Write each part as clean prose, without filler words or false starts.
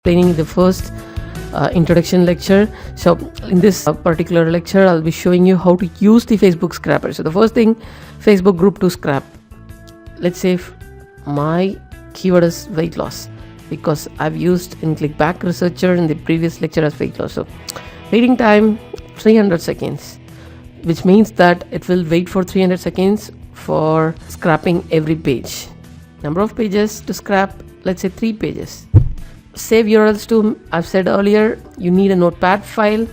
explaining the first introduction lecture. So in this particular lecture, I'll be showing you how to use the Facebook scrapper. So the first thing, Facebook group to scrap. Let's say my keyword is weight loss, because I've used in Clickback Researcher in the previous lecture as weight loss. So waiting time 300 seconds, which means that it will wait for 300 seconds for scrapping every page. Number of pages to scrap, let's say 3 pages. Save URLs to, I've said earlier, you need a notepad file.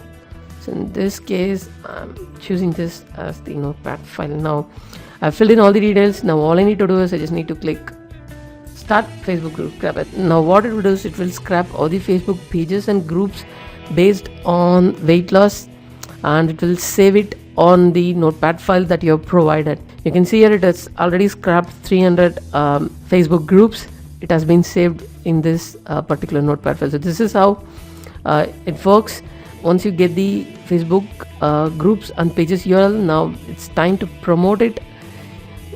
So in this case, I'm choosing this as the notepad file. Now I've filled in all the details. Now all I need to do is I just need to click start Facebook group, scrap it. Now what it will do is it will scrap all the Facebook pages and groups based on weight loss, and it will save it on the notepad file that you have provided. You can see here it has already scrapped 300 Facebook groups. It has been saved in this particular notepad file. So this is how it works. Once you get the Facebook groups and pages URL, now it's time to promote it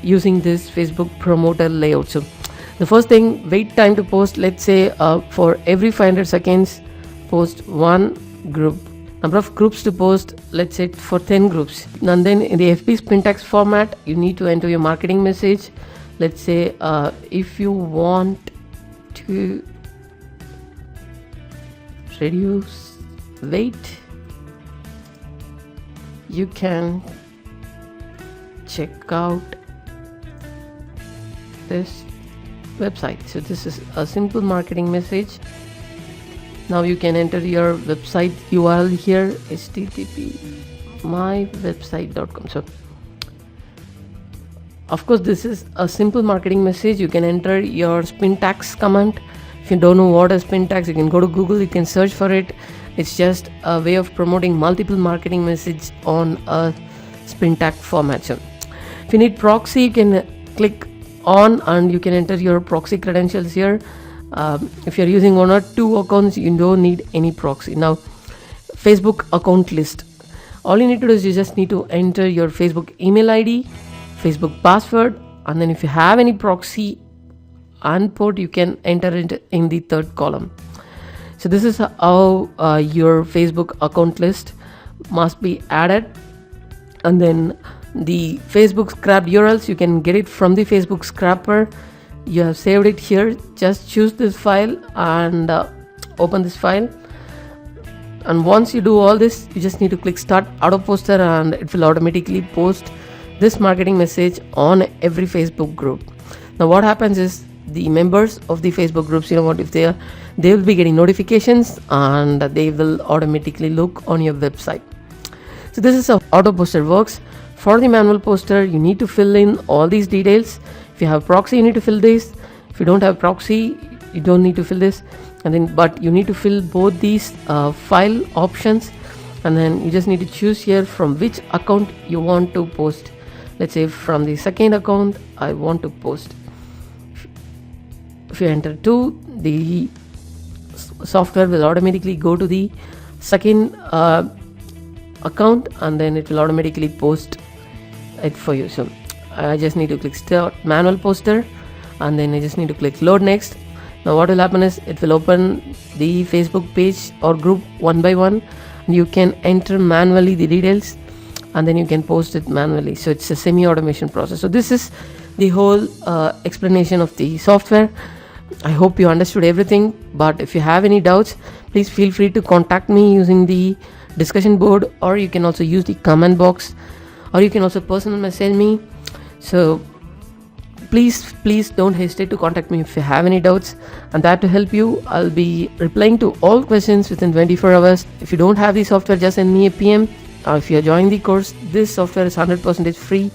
using this Facebook promoter layout. So the first thing, wait time to post, let's say for every 500 seconds post one group. Number of groups to post, let's say for 10 groups. And then in the FB Spintax format, you need to enter your marketing message. Let's say if you want to reduce weight, you can check out this website. So this is a simple marketing message. Now you can enter your website URL here, http mywebsite.com. So of course this is a simple marketing message. You can enter your Spintax command. If you don't know what is Spintax, you can go to Google, you can search for it. It's just a way of promoting multiple marketing messages on a Spintax format. So if you need proxy, you can click on and you can enter your proxy credentials here. If you're using 1 or 2 accounts, you don't need any proxy. Now Facebook account list, all you need to do is you just need to enter your Facebook email ID, Facebook password, and then if you have any proxy and port, you can enter it in the third column. So this is how your Facebook account list must be added. And then the Facebook scrap URLs, you can get it from the Facebook scrapper. You have saved it here. Just choose this file and open this file. And once you do all this, you just need to click start auto poster, and it will automatically post this marketing message on every Facebook group. Now what happens is the members of the Facebook groups, if they will be getting notifications and they will automatically look on your website. So this is how auto poster works. For the manual poster, you need to fill in all these details. If you have proxy, you need to fill this. If you don't have proxy, you don't need to fill this. But you need to fill both these file options, and then you just need to choose here from which account you want to post. Let's say from the second account I want to post. If you enter 2, the software will automatically go to the second account, and then it will automatically post it for you. So I just need to click start manual poster, and then I just need to click load next. Now what will happen is it will open the Facebook page or group one by one, and you can enter manually the details, and then you can post it manually. So it's a semi-automation process. So this is the whole explanation of the software. I hope you understood everything, but if you have any doubts, please feel free to contact me using the discussion board, or you can also use the comment box, or you can also personal message me. So please don't hesitate to contact me if you have any doubts. And that to help you, I'll be replying to all questions within 24 hours. If you don't have the software, just send me a PM. If you are joining the course, this software is 100% free.